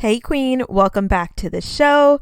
Hey Queen, welcome back to the show.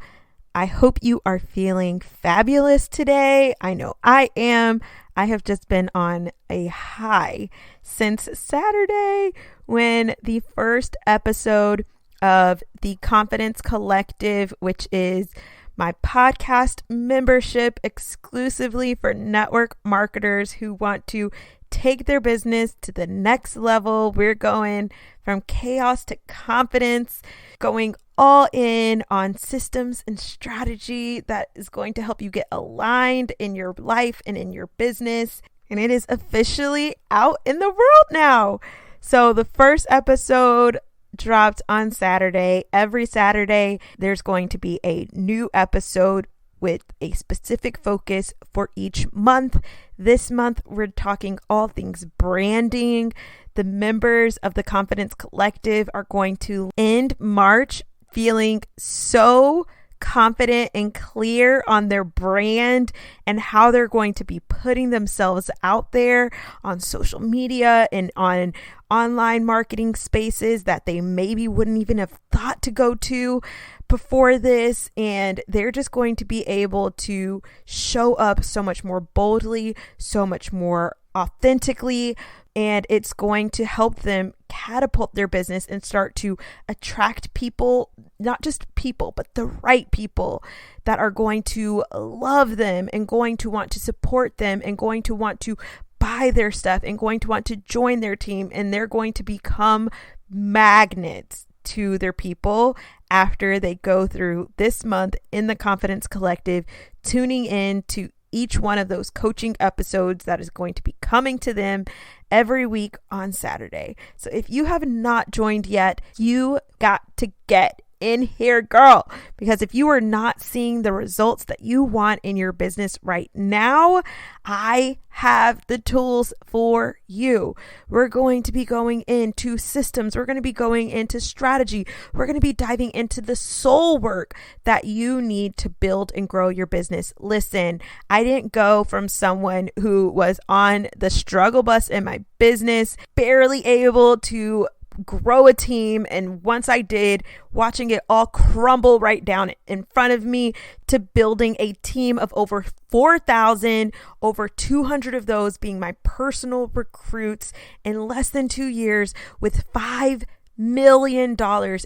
I hope you are feeling fabulous today. I know I am. I have just been on a high since Saturday when the first episode of the Confidence Collective, which is my podcast membership exclusively for network marketers who want to take their business to the next level. We're going from chaos to confidence, going all in on systems and strategy that is going to help you get aligned in your life and in your business. And it is officially out in the world now. So the first episode dropped on Saturday. Every Saturday, there's going to be a new episode with a specific focus for each month. This month, we're talking all things branding. The members of the Confidence Collective are going to end March feeling so confident and clear on their brand and how they're going to be putting themselves out there on social media and on online marketing spaces that they maybe wouldn't even have thought to go to before this. And they're just going to be able to show up so much more boldly, so much more authentically, and it's going to help them catapult their business and start to attract people, not just people, but the right people that are going to love them and going to want to support them and going to want to buy their stuff and going to want to join their team, and they're going to become magnets to their people after they go through this month in the Confidence Collective, tuning in to each one of those coaching episodes that is going to be coming to them every week on Saturday. So if you have not joined yet, you got to get in here, girl, because if you are not seeing the results that you want in your business right now, I have the tools for you. We're going to be going into systems. We're going to be going into strategy. We're going to be diving into the soul work that you need to build and grow your business. Listen, I didn't go from someone who was on the struggle bus in my business, barely able to grow a team, and once I did, watching it all crumble right down in front of me, to building a team of over 4,000, over 200 of those being my personal recruits in less than 2 years, with $5 million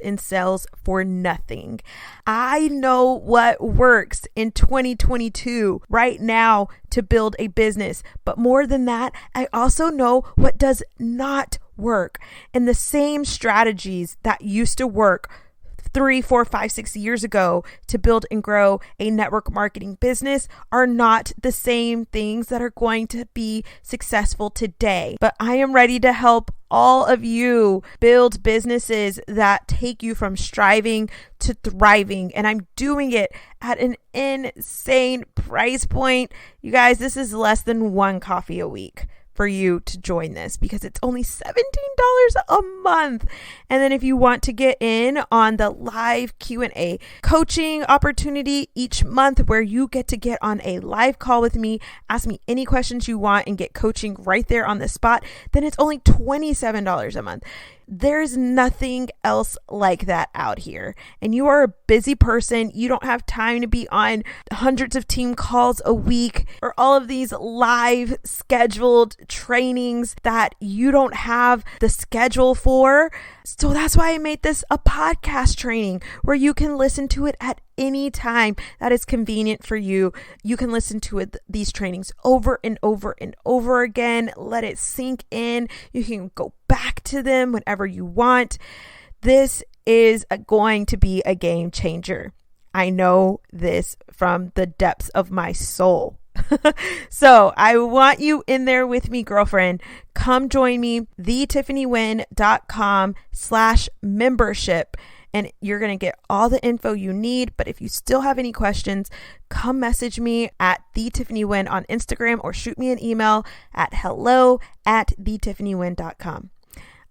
in sales for nothing. I know what works in 2022 right now to build a business, but more than that, I also know what does not work. And the same strategies that used to work 3, 4, 5, 6 years ago to build and grow a network marketing business are not the same things that are going to be successful today. But I am ready to help all of you build businesses that take you from striving to thriving. And I'm doing it at an insane price point. You guys, this is less than one coffee a week for you to join this, because it's only $17 a month. And then if you want to get in on the live Q&A coaching opportunity each month, where you get to get on a live call with me, ask me any questions you want and get coaching right there on the spot, then it's only $27 a month. There's nothing else like that out here. And you are a busy person. You don't have time to be on hundreds of team calls a week or all of these live scheduled trainings that you don't have the schedule for. So that's why I made this a podcast training where you can listen to it at any time that is convenient for you. You can listen to these trainings over and over and over again. Let it sink in. You can go back to them whenever you want. This is going to be a game changer. I know this from the depths of my soul. So I want you in there with me, girlfriend. Come join me, thetiffanywen.com/membership. And you're going to get all the info you need. But if you still have any questions, come message me at TheTiffanyWen on Instagram, or shoot me an email at hello@thetiffanywen.com.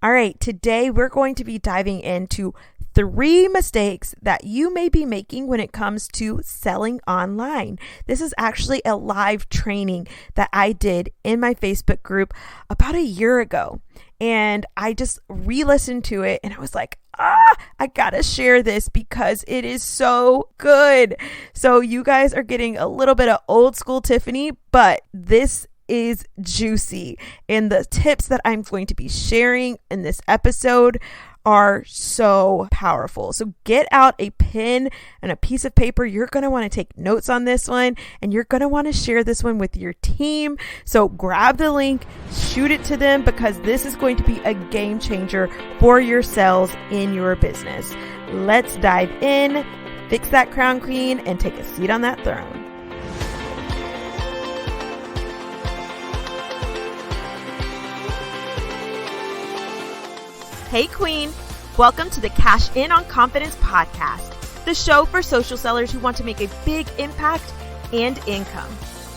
All right, today we're going to be diving into 3 mistakes that you may be making when it comes to selling online. This is actually a live training that I did in my Facebook group about a year ago. And I just re-listened to it and I was like, I gotta share this because it is so good. So you guys are getting a little bit of old school Tiffany, but this is juicy. And the tips that I'm going to be sharing in this episode are so powerful. So get out a pen and a piece of paper. You're going to want to take notes on this one, and you're going to want to share this one with your team. So grab the link, shoot it to them, because this is going to be a game changer for your sales in your business. Let's dive in, fix that crown, queen, and take a seat on that throne. Hey Queen, welcome to the Cash In on Confidence podcast, the show for social sellers who want to make a big impact and income.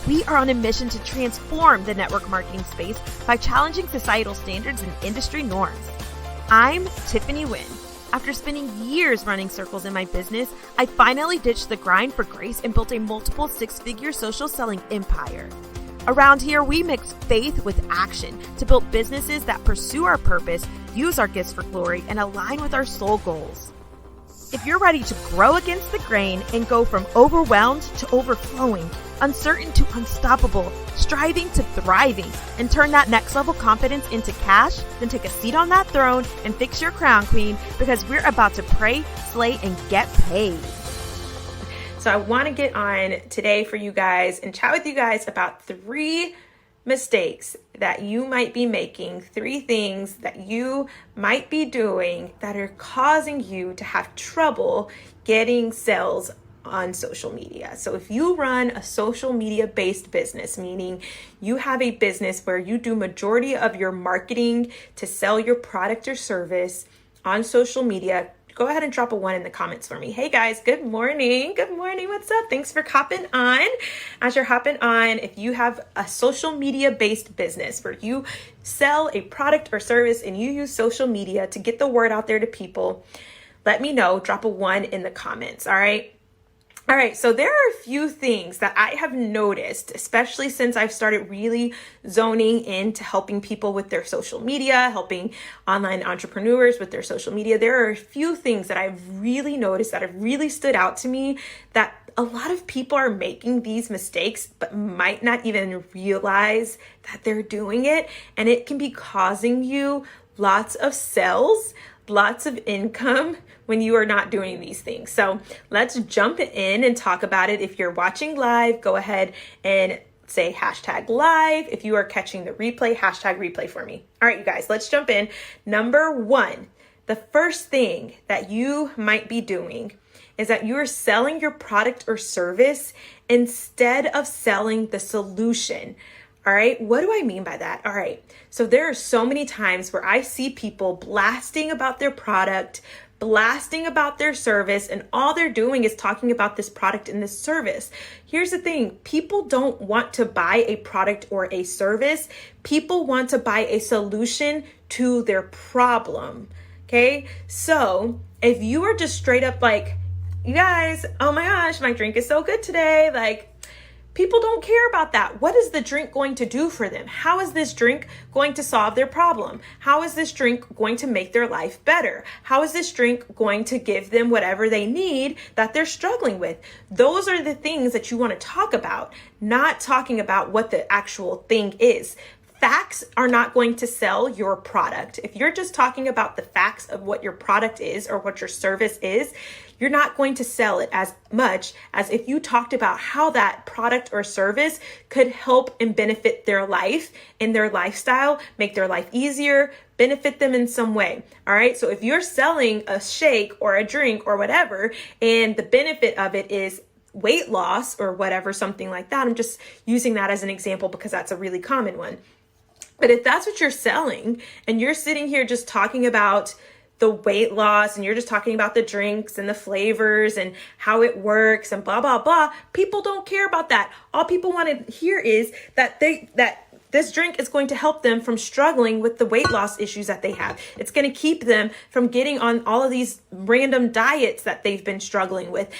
We are on a mission to transform the network marketing space by challenging societal standards and industry norms. I'm Tiffany Wynn. After spending years running circles in my business, I finally ditched the grind for grace and built a multiple six-figure social selling empire. Around here, we mix faith with action to build businesses that pursue our purpose, use our gifts for glory, and align with our soul goals. If you're ready to grow against the grain and go from overwhelmed to overflowing, uncertain to unstoppable, striving to thriving, and turn that next level confidence into cash, then take a seat on that throne and fix your crown, queen, because we're about to pray, slay, and get paid. So I want to get on today for you guys and chat with you guys about 3 mistakes that you might be making, 3 things that you might be doing that are causing you to have trouble getting sales on social media. So if you run a social media based business, meaning you have a business where you do majority of your marketing to sell your product or service on social media, go ahead and drop a 1 in the comments for me. Hey guys, good morning. Good morning. What's up? Thanks for hopping on. As you're hopping on, if you have a social media based business where you sell a product or service and you use social media to get the word out there to people, let me know. Drop a 1 in the comments. All right. All right, so there are a few things that I have noticed, especially since I've started really zoning into helping people with their social media, helping online entrepreneurs with their social media. There are a few things that I've really noticed that have really stood out to me, that a lot of people are making these mistakes, but might not even realize that they're doing it. And it can be causing you lots of sales, lots of income when you are not doing these things. So let's jump in and talk about it. If you're watching live, go ahead and say #live. If you are catching the replay, #replay for me. All right, you guys, let's jump in. Number 1, the first thing that you might be doing is that you are selling your product or service instead of selling the solution. All right, what do I mean by that? All right, so there are so many times where I see people blasting about their product, blasting about their service, and all they're doing is talking about this product and this service. Here's the thing, people don't want to buy a product or a service. People want to buy a solution to their problem. Okay, so if you are just straight up like, you guys, oh my gosh, my drink is so good today, like, people don't care about that. What is the drink going to do for them? How is this drink going to solve their problem? How is this drink going to make their life better? How is this drink going to give them whatever they need that they're struggling with? Those are the things that you want to talk about, not talking about what the actual thing is. Facts are not going to sell your product. If you're just talking about the facts of what your product is or what your service is, you're not going to sell it as much as if you talked about how that product or service could help and benefit their life and their lifestyle, make their life easier, benefit them in some way. All right. So if you're selling a shake or a drink or whatever, and the benefit of it is weight loss or whatever, something like that. I'm just using that as an example because that's a really common one. But if that's what you're selling and you're sitting here just talking about the weight loss and you're just talking about the drinks and the flavors and how it works and blah, blah, blah, people don't care about that. All people want to hear is that this drink is going to help them from struggling with the weight loss issues that they have. It's going to keep them from getting on all of these random diets that they've been struggling with.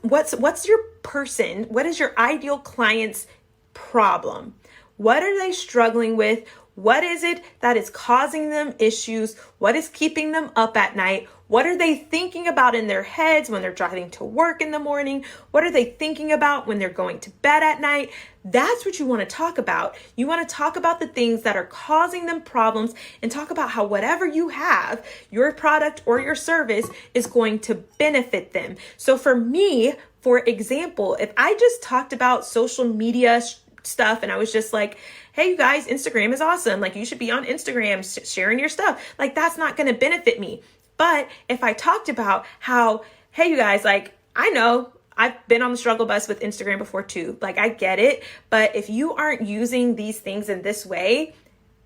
What's your person? What is your ideal client's problem? What are they struggling with? What is it that is causing them issues? What is keeping them up at night? What are they thinking about in their heads when they're driving to work in the morning? What are they thinking about when they're going to bed at night? That's what you want to talk about. You want to talk about the things that are causing them problems and talk about how whatever you have, your product or your service, is going to benefit them. So for me, for example, if I just talked about social media stuff and I was just like, hey, you guys, Instagram is awesome. Like, you should be on Instagram sharing your stuff. Like, that's not going to benefit me. But if I talked about how, hey, you guys, like, I know I've been on the struggle bus with Instagram before too. Like, I get it. But if you aren't using these things in this way,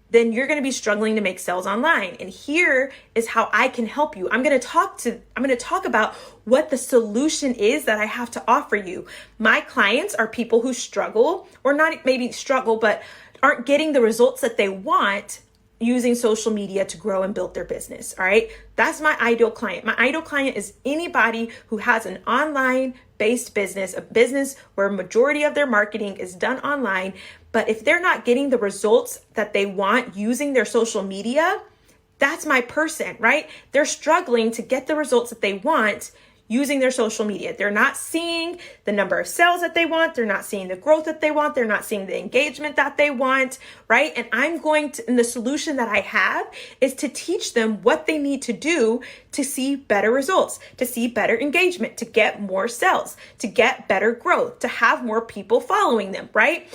then you're going to be struggling to make sales online. And here is how I can help you. I'm going to talk about what the solution is that I have to offer you. My clients are people who struggle, or not maybe struggle, but aren't getting the results that they want using social media to grow and build their business. All right. That's my ideal client. My ideal client is anybody who has an online based business, a business where a majority of their marketing is done online. But if they're not getting the results that they want using their social media, that's my person, right? They're struggling to get the results that they want using their social media. They're not seeing the number of sales that they want. They're not seeing the growth that they want. They're not seeing the engagement that they want, right? And and the solution that I have is to teach them what they need to do to see better results, to see better engagement, to get more sales, to get better growth, to have more people following them, right?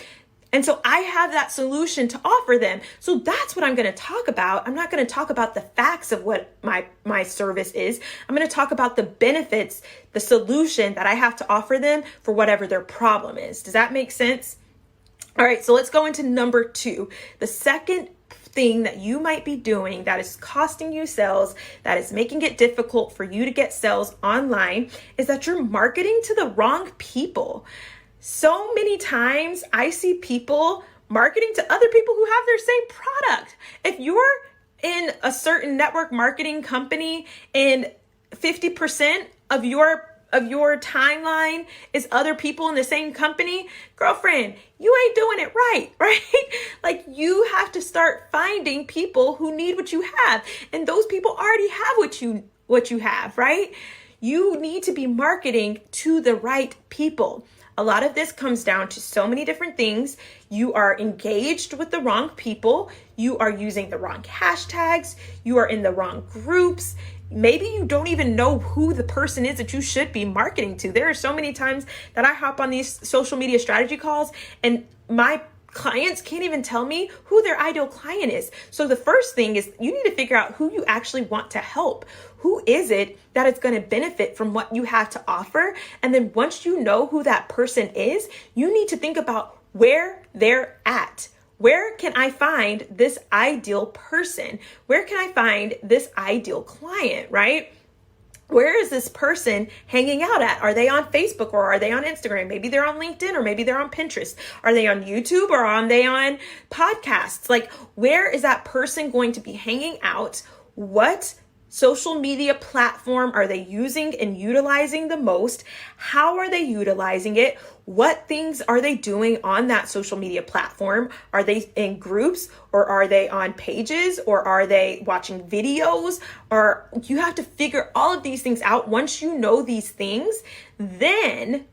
And so I have that solution to offer them. So that's what I'm going to talk about. I'm not going to talk about the facts of what my service is. I'm going to talk about the benefits, the solution that I have to offer them for whatever their problem is. Does that make sense? All right, so let's go into number 2. The second thing that you might be doing that is costing you sales, that is making it difficult for you to get sales online, is that you're marketing to the wrong people. So many times I see people marketing to other people who have their same product. If you're in a certain network marketing company and 50% of your timeline is other people in the same company, girlfriend, you ain't doing it right? Like, you have to start finding people who need what you have. And those people already have what you have, right? You need to be marketing to the right people. A lot of this comes down to so many different things. You are engaged with the wrong people. You are using the wrong hashtags. You are in the wrong groups. Maybe you don't even know who the person is that you should be marketing to. There are so many times that I hop on these social media strategy calls and my clients can't even tell me who their ideal client is. So the first thing is you need to figure out who you actually want to help. Who is it that is going to benefit from what you have to offer? And then once you know who that person is, you need to think about where they're at. Where can I find this ideal person? Where can I find this ideal client, right? Where is this person hanging out at? Are they on Facebook or are they on Instagram? Maybe they're on LinkedIn or maybe they're on Pinterest. Are they on YouTube or are they on podcasts? Like, where is that person going to be hanging out? What social media platform are they using and utilizing the most? How are they utilizing it? What things are they doing on that social media platform? Are they in groups or are they on pages or are they watching videos? Or you have to figure all of these things out. Once you know these things, then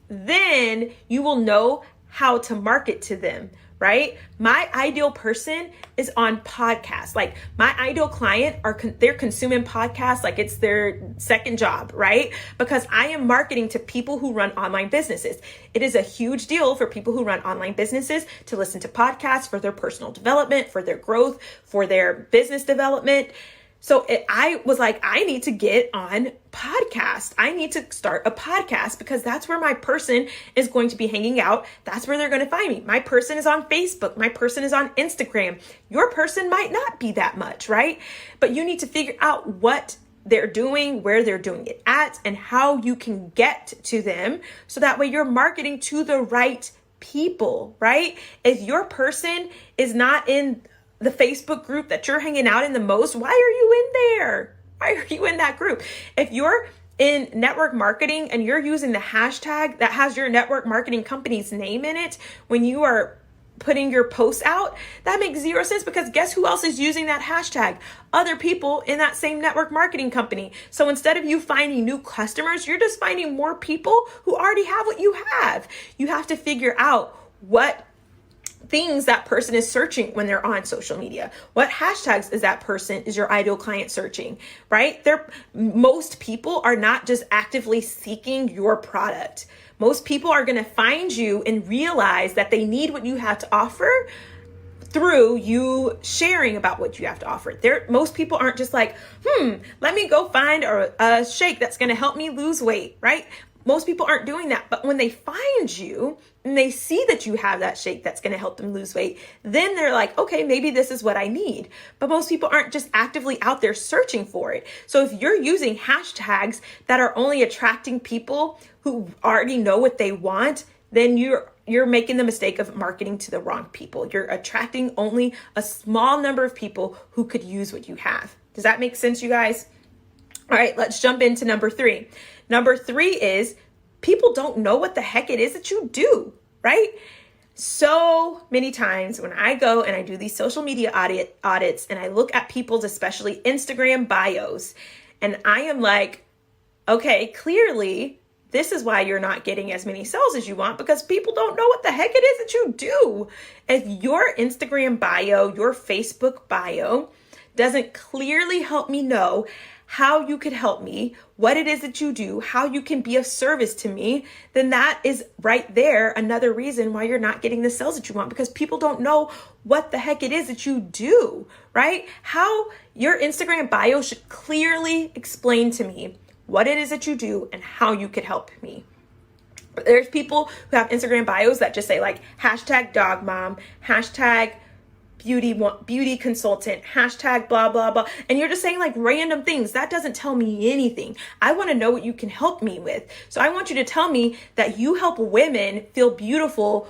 you will know how to market to them, right? My ideal person is on podcasts. Like, my ideal client they're consuming podcasts like it's their second job, right? Because I am marketing to people who run online businesses. It is a huge deal for people who run online businesses to listen to podcasts for their personal development, for their growth, for their business development. So I was like, I need to get on podcast. I need to start a podcast because that's where my person is going to be hanging out. That's where they're going to find me. My person is on Facebook. My person is on Instagram. Your person might not be that much, right? But you need to figure out what they're doing, where they're doing it at, and how you can get to them. So that way you're marketing to the right people, right? If your person is not in the Facebook group that you're hanging out in the most, why are you in there? Why are you in that group? If you're in network marketing and you're using the hashtag that has your network marketing company's name in it, when you are putting your posts out, that makes zero sense, because guess who else is using that hashtag? Other people in that same network marketing company. So instead of you finding new customers, you're just finding more people who already have what you have. You have to figure out what things that person is searching when they're on social media. What hashtags is your ideal client searching, right? Most people are not just actively seeking your product. Most people are going to find you and realize that they need what you have to offer through you sharing about what you have to offer. Most people aren't just like, let me go find a shake that's going to help me lose weight, right? Most people aren't doing that. But when they find you and they see that you have that shake that's going to help them lose weight, then they're like, okay, maybe this is what I need. But most people aren't just actively out there searching for it. So if you're using hashtags that are only attracting people who already know what they want, then you're making the mistake of marketing to the wrong people. You're attracting only a small number of people who could use what you have. Does that make sense, you guys? All right, let's jump into number 3. Number 3 is people don't know what the heck it is that you do, right? So many times when I go and I do these social media audits and I look at people's, especially Instagram bios, and I am like, okay, clearly this is why you're not getting as many sales as you want, because people don't know what the heck it is that you do. If your Instagram bio, your Facebook bio doesn't clearly help me know how you could help me, what it is that you do, how you can be of service to me, then that is right there another reason why you're not getting the sales that you want, because people don't know what the heck it is that you do, right? How your Instagram bio should clearly explain to me what it is that you do and how you could help me. There's people who have Instagram bios that just say like hashtag dog mom, hashtag beauty consultant, hashtag blah, blah, blah. And you're just saying like random things. That doesn't tell me anything. I want to know what you can help me with. So I want you to tell me that you help women feel beautiful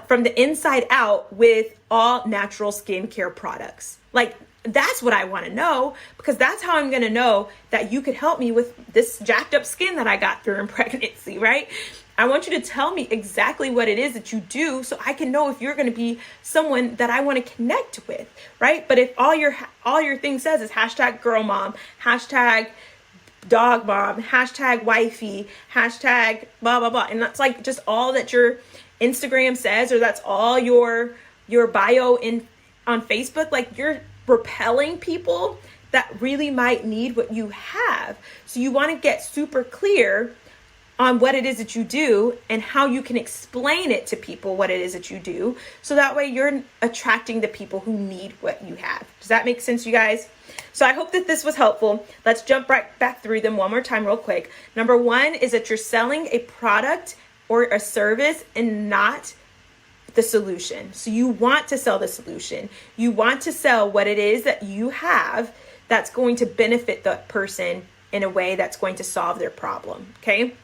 from the inside out with all natural skincare products. Like, that's what I want to know, because that's how I'm going to know that you could help me with this jacked up skin that I got through in pregnancy, right? I want you to tell me exactly what it is that you do so I can know if you're going to be someone that I want to connect with, right? But if all your thing says is hashtag girl mom, hashtag dog mom, hashtag wifey, hashtag blah, blah, blah, and that's like just all that your Instagram says, or that's all your bio on Facebook, like you're repelling people that really might need what you have. So you want to get super clear on what it is that you do and how you can explain it to people, what it is that you do. So that way you're attracting the people who need what you have. Does that make sense, you guys? So I hope that this was helpful. Let's jump right back through them one more time real quick. Number 1 is that you're selling a product or a service and not the solution. So you want to sell the solution. You want to sell what it is that you have that's going to benefit the person in a way that's going to solve their problem. Okay.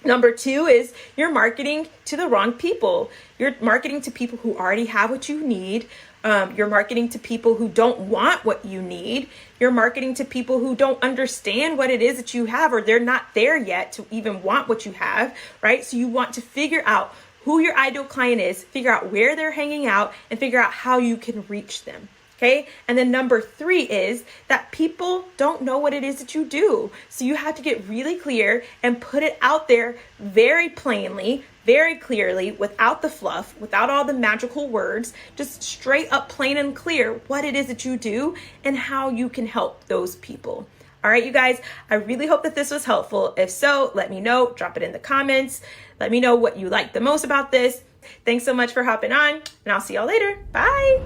Number 2 is you're marketing to the wrong people. You're marketing to people who already have what you need. You're marketing to people who don't want what you need. You're marketing to people who don't understand what it is that you have, or they're not there yet to even want what you have, right? So you want to figure out who your ideal client is, figure out where they're hanging out, and figure out how you can reach them. Okay. And then number 3 is that people don't know what it is that you do. So you have to get really clear and put it out there very plainly, very clearly, without the fluff, without all the magical words, just straight up plain and clear what it is that you do and how you can help those people. All right, you guys, I really hope that this was helpful. If so, let me know, drop it in the comments. Let me know what you like the most about this. Thanks so much for hopping on, and I'll see y'all later. Bye.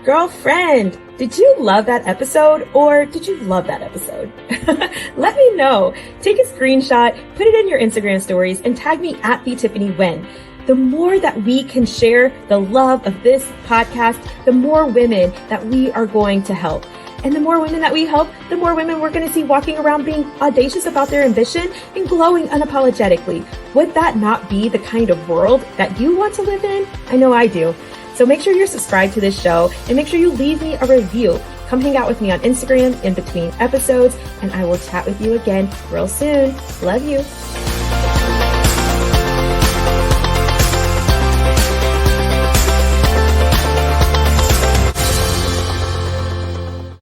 Girlfriend, did you love that episode, or did you love that episode? Let me know. Take a screenshot, put it in your Instagram stories, and tag me at @TheTiffanyWen. The more that we can share the love of this podcast, the more women that we are going to help. And the more women that we help, the more women we're going to see walking around being audacious about their ambition and glowing unapologetically. Would that not be the kind of world that you want to live in? I know I do. So make sure you're subscribed to this show and make sure you leave me a review. Come hang out with me on Instagram in between episodes, and I will chat with you again real soon. Love you.